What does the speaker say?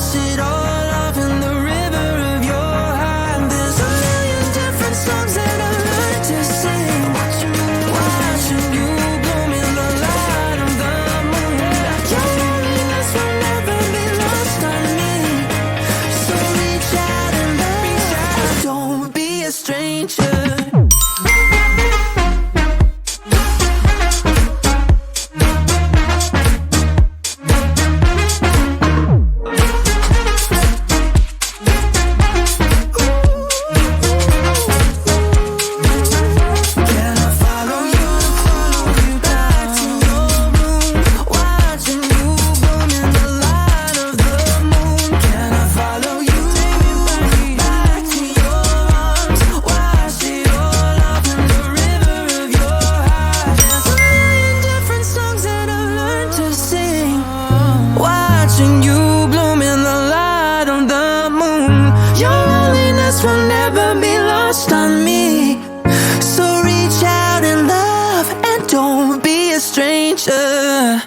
wash it all off in the river of your heart. There's a million different songs that I learned to sing. Watching you bloom in the light of the moon. Your loneliness will never be lost on me. So reach out and love. Don't be a stranger. Watching you bloom in the light of the moon. Your loneliness will never be lost on me. So reach out and love, and don't be a stranger.